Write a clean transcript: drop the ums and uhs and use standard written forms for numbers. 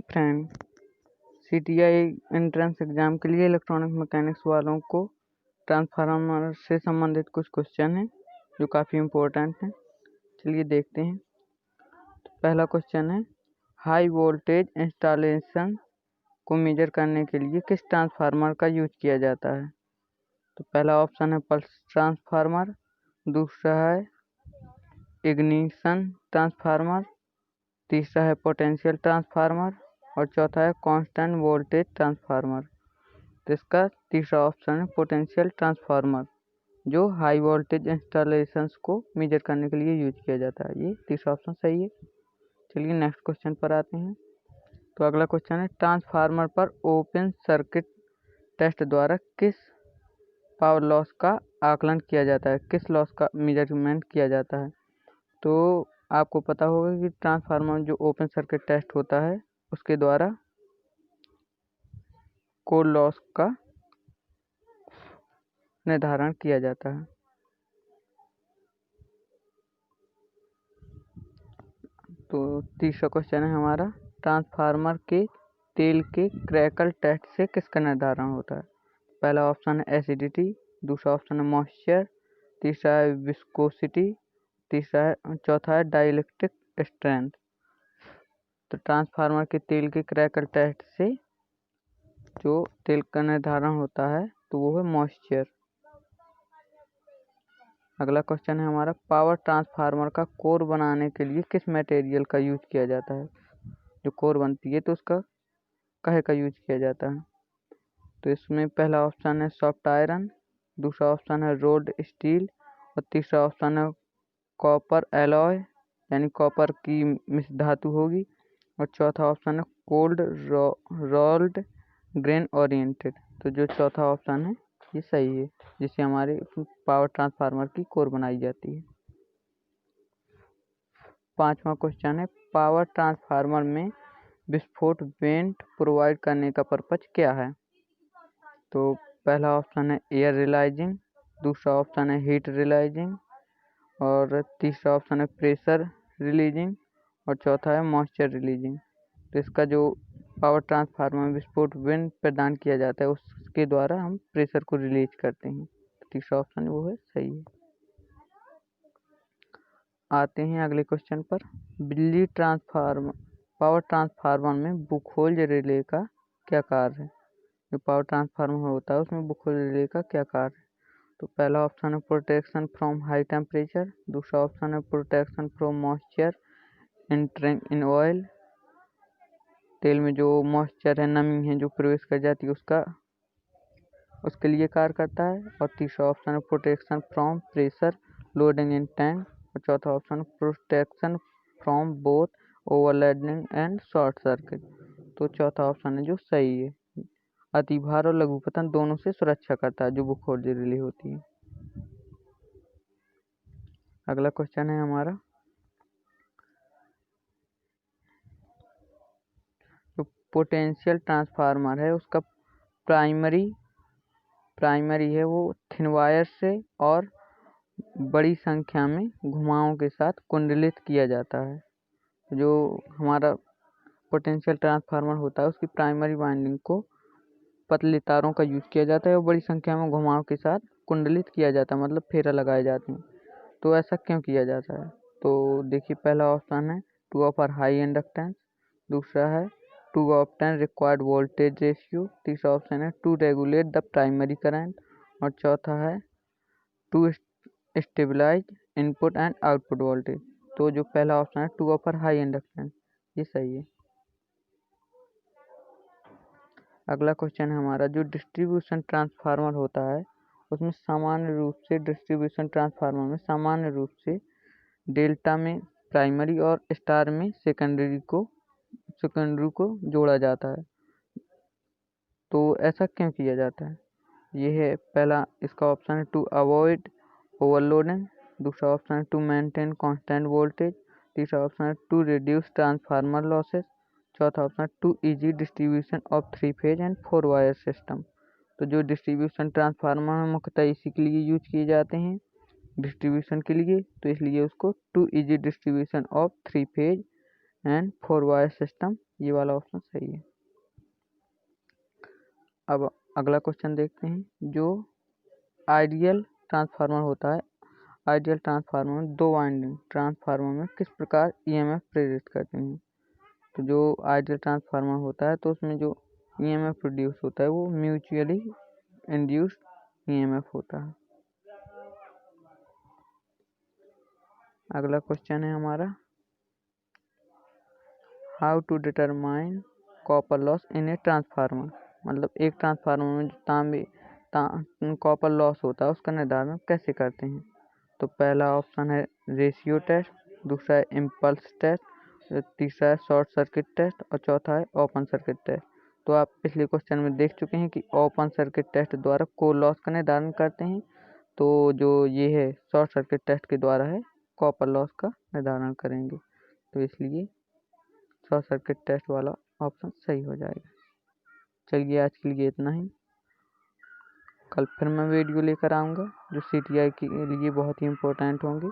Morning friend. CTI entrance exam के लिए electronic mechanics वालों को ट्रांसफार्मर से संबंधित कुछ क्वेश्चन हैं जो काफ़ी इम्पोर्टेंट हैं। चलिए देखते हैं। तो पहला क्वेश्चन है, हाई वोल्टेज इंस्टॉलेशन को मेजर करने के लिए किस ट्रांसफार्मर का यूज किया जाता है। तो पहला ऑप्शन है पल्स ट्रांसफार्मर, दूसरा है इग्निशन ट्रांसफार्मर, तीसरा है पोटेंशियल ट्रांसफार्मर और चौथा है कांस्टेंट वोल्टेज ट्रांसफार्मर। तो इसका तीसरा ऑप्शन है पोटेंशियल ट्रांसफार्मर, जो हाई वोल्टेज इंस्टॉलेशंस को मेजर करने के लिए यूज किया जाता है। ये तीसरा ऑप्शन सही है। चलिए नेक्स्ट क्वेश्चन पर आते हैं। तो अगला क्वेश्चन है, ट्रांसफार्मर पर ओपन सर्किट टेस्ट द्वारा किस पावर लॉस का आकलन किया जाता है, किस लॉस का मेजरमेंट किया जाता है। तो आपको पता होगा कि ट्रांसफार्मर जो ओपन सर्किट टेस्ट होता है उसके द्वारा कोर लॉस का निर्धारण किया जाता है। तो तीसरा क्वेश्चन है हमारा, ट्रांसफार्मर के तेल के क्रैकल टेस्ट से किसका निर्धारण होता है। पहला ऑप्शन है एसिडिटी, दूसरा ऑप्शन है मॉइस्चर, तीसरा है विस्कोसिटी, चौथा है डाइलेक्ट्रिक स्ट्रेंथ। तो ट्रांसफार्मर के तेल के क्रैकल टेस्ट से जो तेल का निर्धारण होता है तो वो है मॉइस्चर। अगला क्वेश्चन है हमारा, पावर ट्रांसफार्मर का कोर बनाने के लिए किस मटेरियल का यूज किया जाता है। जो कोर बनती है तो उसका काहे का यूज किया जाता है। तो इसमें पहला ऑप्शन है सॉफ्ट आयरन, दूसरा ऑप्शन है रोड स्टील और तीसरा ऑप्शन है कॉपर एलॉय यानी कॉपर की मिश्र धातु होगी और चौथा ऑप्शन है कोल्ड रोल्ड ग्रेन ओरिएंटेड। तो जो चौथा ऑप्शन है ये सही है, जिससे हमारे पावर ट्रांसफार्मर की कोर बनाई जाती है। पांचवा क्वेश्चन है, पावर ट्रांसफार्मर में विस्फोट वेंट प्रोवाइड करने का पर्पज क्या है। तो पहला ऑप्शन है एयर रिलाइजिंग, दूसरा ऑप्शन है हीट रिलाइजिंग और तीसरा ऑप्शन है प्रेशर रिलीजिंग और चौथा है मॉइस्चर रिलीजिंग। तो इसका जो पावर ट्रांसफार्मर में विस्फोट वेंट प्रदान किया जाता है उसके द्वारा हम प्रेशर को रिलीज करते हैं। तो तीसरा ऑप्शन वो है सही है। आते हैं अगले क्वेश्चन पर, बिजली ट्रांसफार्मर पावर ट्रांसफार्मर में बुखोल्ज रिले का क्या कार्य है। जो पावर ट्रांसफार्मर होता है उसमें बुखोल्ज रिले का क्या कार्य है। तो पहला ऑप्शन है प्रोटेक्शन फ्रॉम हाई टेम्परेचर, दूसरा ऑप्शन है protection from moisture entering in oil, तेल में जो मॉइस्चर है नमी है जो प्रवेश कर जाती है उसके लिए कार्य करता है और तीसरा ऑप्शन है protection from pressure loading in tank और चौथा option protection from both overloading and short circuit. तो चौथा ऑप्शन है जो सही है, अतिभार और लघुपतन दोनों से सुरक्षा करता है जो बुखोल्ज रिले होती है। अगला क्वेश्चन है हमारा, जो पोटेंशियल ट्रांसफार्मर है उसका प्राइमरी है वो थिन वायर से और बड़ी संख्या में घुमावों के साथ कुंडलित किया जाता है। जो हमारा पोटेंशियल ट्रांसफार्मर होता है उसकी प्राइमरी वाइंडिंग को पतले तारों का यूज किया जाता है और बड़ी संख्या में घुमाव के साथ कुंडलित किया जाता है, मतलब फेरा लगाए जाते हैं। तो ऐसा क्यों किया जाता है। तो देखिए पहला ऑप्शन है टू ऑफर हाई इंडक्टेंस, दूसरा है to obtain required voltage ratio, तीसरा ऑप्शन है to regulate the primary current और चौथा है to stabilise input and output voltage. तो जो पहला ऑप्शन है टू ऑफर हाई इंडक्टेंस ये सही है। अगला क्वेश्चन है हमारा, जो डिस्ट्रीब्यूशन ट्रांसफार्मर होता है उसमें सामान्य रूप से डेल्टा में प्राइमरी और स्टार में सेकेंडरी को जोड़ा जाता है। तो ऐसा क्यों किया जाता है। ये है पहला इसका ऑप्शन है टू अवॉइड ओवरलोडिंग, दूसरा ऑप्शन है टू मेंटेन कांस्टेंट वोल्टेज, तीसरा ऑप्शन है टू रिड्यूस ट्रांसफार्मर लॉसेस, चौथा ऑप्शन है to easy distribution of 3 phase and 4 wire system. तो जो डिस्ट्रीब्यूशन ट्रांसफार्मर है मुख्यतः इसी के लिए यूज किए जाते हैं, डिस्ट्रीब्यूशन के लिए, तो इसलिए उसको to easy distribution of 3 phase and 4 wire system ये वाला ऑप्शन सही है। अब अगला क्वेश्चन देखते हैं। जो आइडियल ट्रांसफार्मर होता है, आइडियल ट्रांसफार्मर दो वाइंडिंग ट्रांसफार्मर में किस प्रकार ईएमएफ प्रेरित करते हैं। तो जो आइडियल ट्रांसफार्मर होता है तो उसमें जो ईएमएफ प्रोड्यूस होता है वो म्यूचुअली इंड्यूस्ड ईएमएफ होता है। अगला क्वेश्चन है हमारा, how to determine copper loss in a transformer. मतलब एक ट्रांसफार्मर में जो कॉपर लॉस होता है उसका निर्धारण कैसे करते हैं। तो पहला ऑप्शन है रेशियो टेस्ट, दूसरा है इम्पल्स टेस्ट, तीसरा है शॉर्ट सर्किट टेस्ट और चौथा है ओपन सर्किट टेस्ट। तो आप पिछले क्वेश्चन में देख चुके हैं कि ओपन सर्किट टेस्ट द्वारा कोर लॉस का निर्धारण करते हैं। तो जो ये है शॉर्ट सर्किट टेस्ट के द्वारा है कॉपर लॉस का निर्धारण करेंगे। तो इसलिए शॉर्ट सर्किट टेस्ट वाला ऑप्शन सही हो जाएगा। चलिए आज के लिए इतना ही। कल फिर मैं वीडियो लेकर आऊँगा जो सीटीआई के लिए बहुत ही इम्पोर्टेंट होंगे।